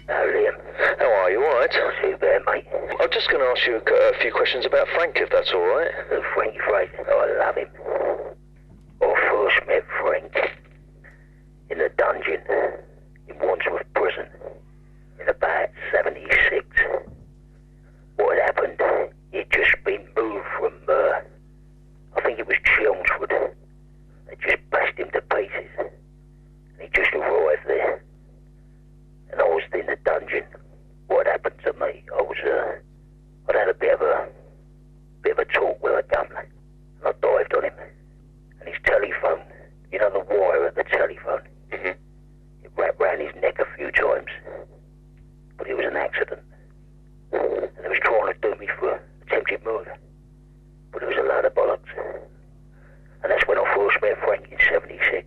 Liam. How are you, alright? Not too bad, mate. I'm just going to ask you a few questions about Frank, if that's alright. Frankie Fraser. Oh, I love him. I first met Frank in the dungeon in Wandsworth Prison in about 76. What had happened, he'd just been moved from, I think it was Chelmsford. They just bashed him to pieces. And he just arrived there. And I was in the dungeon. What happened to me, I'd had a bit of a talk with the governor. And I dived on him. And his telephone, you know the wire at the telephone, it wrapped round his neck a few times. But it was an accident. And they was trying to do me for attempted murder. But it was a load of bollocks. And that's when I first met Frank in 76.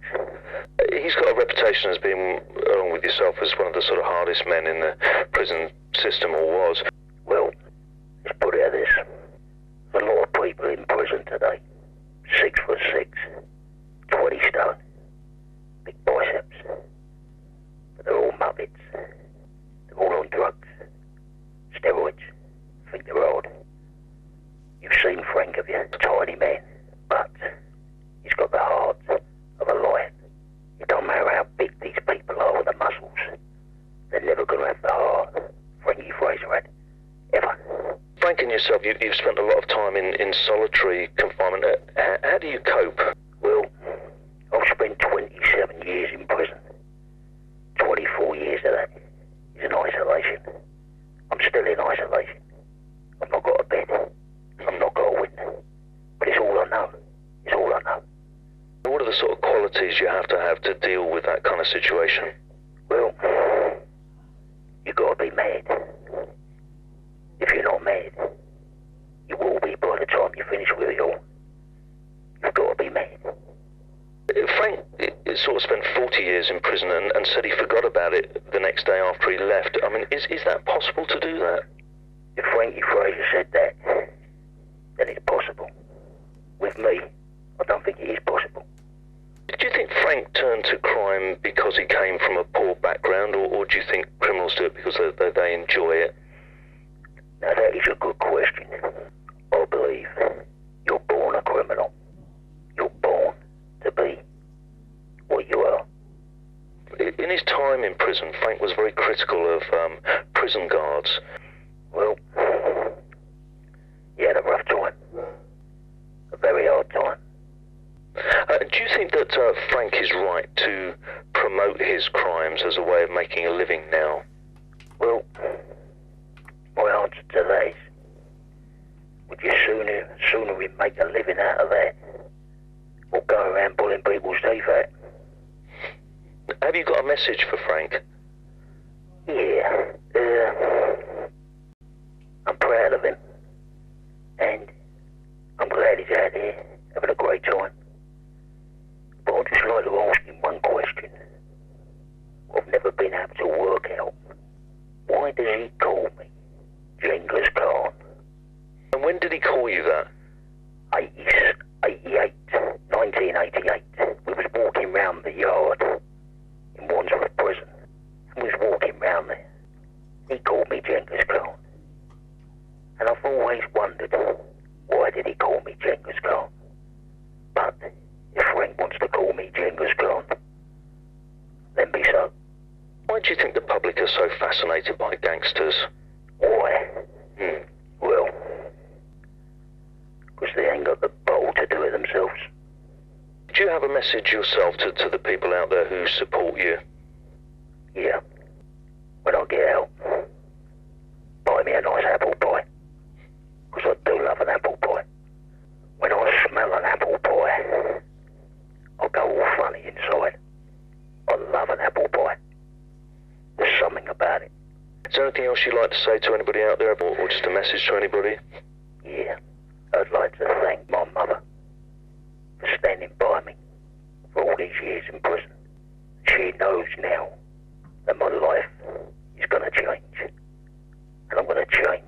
He's got a reputation as being, along with yourself, as one of the sort of hardest men in the prison system, or was. Well, let's put it at this. There's a lot of people in prison today. 6'6", 20 stone, big biceps. But they're all muppets. They're all on drugs, steroids, think they're odd. You've seen Frank, have you? Tiny man, but he's got the heart of a lion. It don't matter how big these people are with the muscles. They're never going to have the heart Frankie Fraser had, ever. Frank and yourself, you've spent a lot of time in solitary confinement. How do you cope? Well, I've spent 27 years in prison. 24 years of that is in isolation. I'm still in isolation. I've not got a bed. I've not got a window. But it's all I know. It's all I know. What are the sort of qualities you have to deal with that kind of situation? Well, you got to be mad. If you're not mad, you will be by the time you finish with it all. You've got to be mad. Frank sort of spent 40 years in prison and said he forgot about it the next day after he left. I mean, is that possible to do that? If Frankie Fraser said that, then it's possible. With me, I don't think it is possible. Do you think Frank turned to crime because he came from a poor background, or do you think criminals do it because they enjoy it? Now that is a good question. I believe you're born a criminal. You're born to be what you are. In his time in prison, Frank was very critical of prison guards. Well, he had a rough time. A very hard time. Do you think that Frank is right to promote his crimes as a way of making a living now? Well, my answer to that is, would you sooner we make a living out of that, or go around pulling people's teeth out? Have you got a message for Frank? Yeah, I'm proud of him, and I'm glad he's out there having a great time. But I'd just like to ask him one question. I've never been able to work out. Why does he call me Genghis Khan? And when did he call you that? 1988. We was walking round the yard in Wandsworth Prison. We was walking round there. He called me Genghis Khan. And I've always wondered, why did he call me Genghis Khan? But if Frank wants to call me Genghis Khan, then be so. Why do you think the public are so fascinated by gangsters? Why? Well, because they ain't got the bowl to do it themselves. Do you have a message yourself to the people out there who support you? Yeah. When I get out, buy me a nice apple pie. Because I do love an apple pie. When I smell an apple pie, I go all funny inside. I love an apple pie. There's something about it. Is there anything else you'd like to say to anybody out there, or just a message to anybody? Yeah. I'd like to thank my mother for standing by me for all these years in prison. She knows now that my life is going to change. And I'm going to change